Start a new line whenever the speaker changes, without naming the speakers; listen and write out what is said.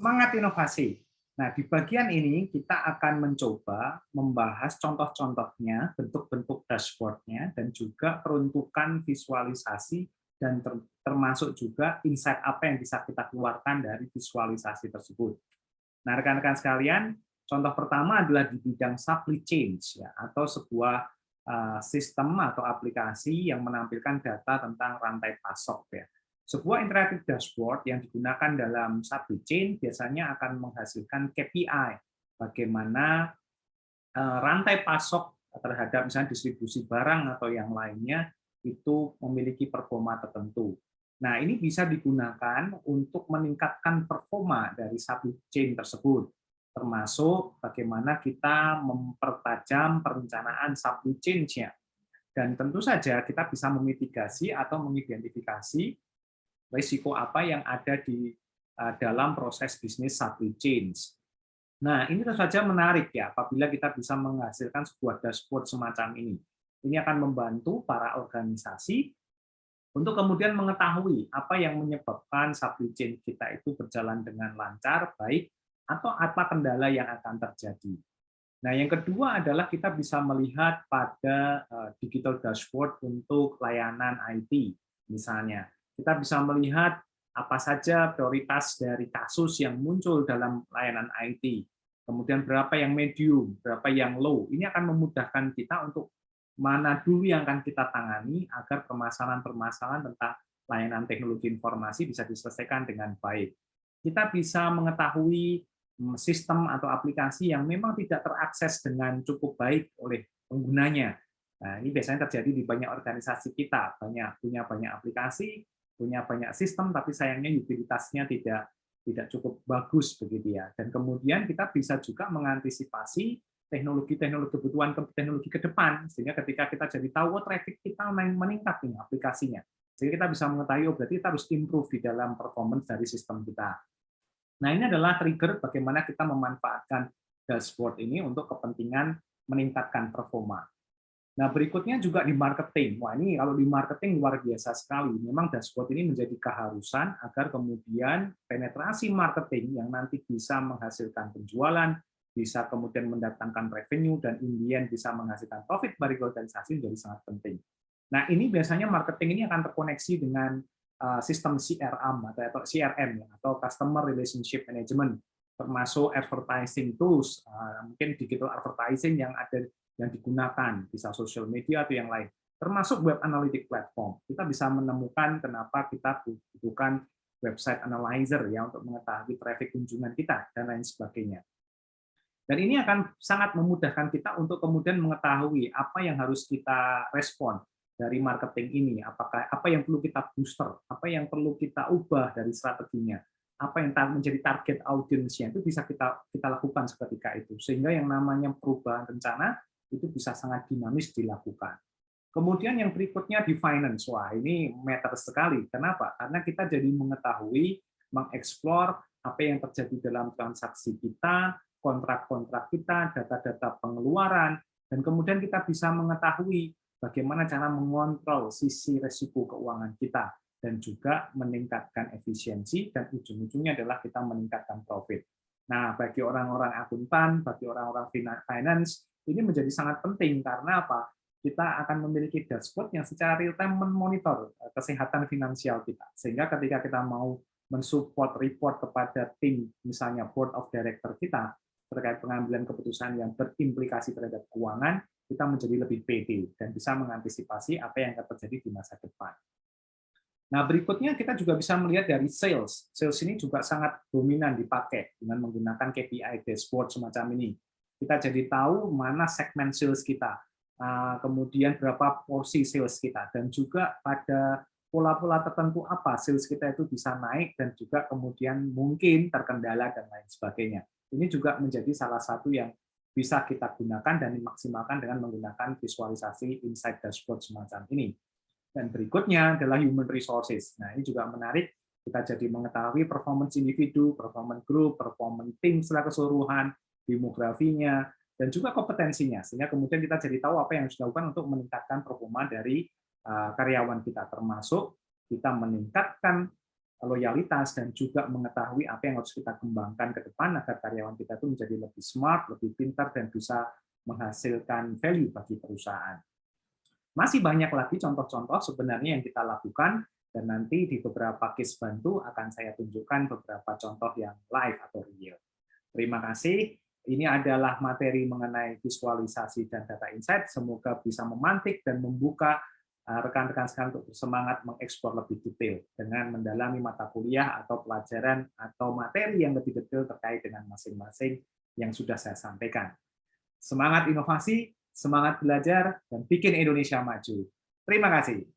Semangat inovasi. Nah, di bagian ini kita akan mencoba membahas contoh-contohnya, bentuk-bentuk dashboard-nya, dan juga peruntukan visualisasi, dan termasuk juga insight apa yang bisa kita keluarkan dari visualisasi tersebut. Nah, rekan-rekan sekalian, contoh pertama adalah di bidang supply chain, ya, atau sebuah sistem atau aplikasi yang menampilkan data tentang rantai pasok. Ya. Sebuah interactive dashboard yang digunakan dalam supply chain biasanya akan menghasilkan KPI, bagaimana rantai pasok terhadap misalnya distribusi barang atau yang lainnya itu memiliki performa tertentu. Nah, ini bisa digunakan untuk meningkatkan performa dari supply chain tersebut, termasuk bagaimana kita mempertajam perencanaan supply chain-nya. Dan tentu saja kita bisa memitigasi atau mengidentifikasi risiko apa yang ada di dalam proses bisnis supply chain. Nah, ini tentu saja menarik ya apabila kita bisa menghasilkan sebuah dashboard semacam ini. Ini akan membantu para organisasi untuk kemudian mengetahui apa yang menyebabkan supply chain kita itu berjalan dengan lancar, baik, atau apa kendala yang akan terjadi. Nah, yang kedua adalah kita bisa melihat pada digital dashboard untuk layanan IT, misalnya. Kita bisa melihat apa saja prioritas dari kasus yang muncul dalam layanan IT, kemudian berapa yang medium, berapa yang low. Ini akan memudahkan kita untuk mana dulu yang akan kita tangani agar permasalahan-permasalahan tentang layanan teknologi informasi bisa diselesaikan dengan baik. Kita bisa mengetahui sistem atau aplikasi yang memang tidak terakses dengan cukup baik oleh penggunanya. Nah, ini biasanya terjadi di banyak organisasi kita, punya banyak aplikasi, punya banyak sistem, tapi sayangnya utilitasnya tidak cukup bagus begitu ya. Dan kemudian kita bisa juga mengantisipasi teknologi-teknologi kebutuhan teknologi ke depan, sehingga ketika kita jadi tahu traffic kita meningkat nih aplikasinya, sehingga kita bisa mengetahui berarti kita harus improve di dalam performance dari sistem kita. Nah, ini adalah trigger bagaimana kita memanfaatkan dashboard ini untuk kepentingan meningkatkan performa. Nah, berikutnya juga di marketing. Wah, ini kalau di marketing luar biasa sekali. Memang dashboard ini menjadi keharusan agar kemudian penetrasi marketing yang nanti bisa menghasilkan penjualan, bisa kemudian mendatangkan revenue, dan kemudian bisa menghasilkan profit bagi organisasi menjadi sangat penting. Nah, ini biasanya marketing ini akan terkoneksi dengan sistem CRM atau CRM atau Customer Relationship Management, termasuk advertising tools, mungkin digital advertising yang digunakan, bisa social media atau yang lain, termasuk web analytic platform. Kita bisa menemukan kenapa kita butuhkan website analyzer ya untuk mengetahui traffic kunjungan kita dan lain sebagainya. Dan ini akan sangat memudahkan kita untuk kemudian mengetahui apa yang harus kita respon dari marketing ini, apa yang perlu kita booster, apa yang perlu kita ubah dari strateginya, apa yang menjadi target audiensnya itu bisa kita lakukan seketika itu, sehingga yang namanya perubahan rencana itu bisa sangat dinamis dilakukan. Kemudian yang berikutnya di finance, wah ini matter sekali. Kenapa? Karena kita jadi mengetahui, mengeksplor apa yang terjadi dalam transaksi kita, kontrak-kontrak kita, data-data pengeluaran, dan kemudian kita bisa mengetahui bagaimana cara mengontrol sisi risiko keuangan kita, dan juga meningkatkan efisiensi, dan ujung-ujungnya adalah kita meningkatkan profit. Nah, bagi orang-orang akuntan, bagi orang-orang finance, ini menjadi sangat penting karena apa? Kita akan memiliki dashboard yang secara real-time memonitor kesehatan finansial kita. Sehingga ketika kita mau mensupport report kepada tim, misalnya board of director kita, terkait pengambilan keputusan yang berimplikasi terhadap keuangan, kita menjadi lebih pede dan bisa mengantisipasi apa yang akan terjadi di masa depan. Nah, berikutnya kita juga bisa melihat dari sales. Sales ini juga sangat dominan dipakai dengan menggunakan KPI dashboard semacam ini. Kita jadi tahu mana segmen sales kita, kemudian berapa porsi sales kita, dan juga pada pola-pola tertentu apa sales kita itu bisa naik dan juga kemudian mungkin terkendala dan lain sebagainya. Ini juga menjadi salah satu yang bisa kita gunakan dan dimaksimalkan dengan menggunakan visualisasi insight dashboard semacam ini. Dan berikutnya adalah human resources. Nah, ini juga menarik, kita jadi mengetahui performance individu, performance group, performance tim secara keseluruhan, demografinya, dan juga kompetensinya. Sehingga kemudian kita jadi tahu apa yang harus dilakukan untuk meningkatkan performa dari karyawan kita, termasuk kita meningkatkan loyalitas, dan juga mengetahui apa yang harus kita kembangkan ke depan agar karyawan kita itu menjadi lebih smart, lebih pintar, dan bisa menghasilkan value bagi perusahaan. Masih banyak lagi contoh-contoh sebenarnya yang kita lakukan, dan nanti di beberapa case bantu akan saya tunjukkan beberapa contoh yang live atau real. Terima kasih. Ini adalah materi mengenai visualisasi dan data insight. Semoga bisa memantik dan membuka rekan-rekan sekalian untuk bersemangat mengeksplor lebih detail dengan mendalami mata kuliah atau pelajaran atau materi yang lebih detail terkait dengan masing-masing yang sudah saya sampaikan. Semangat inovasi, semangat belajar, dan bikin Indonesia maju. Terima kasih.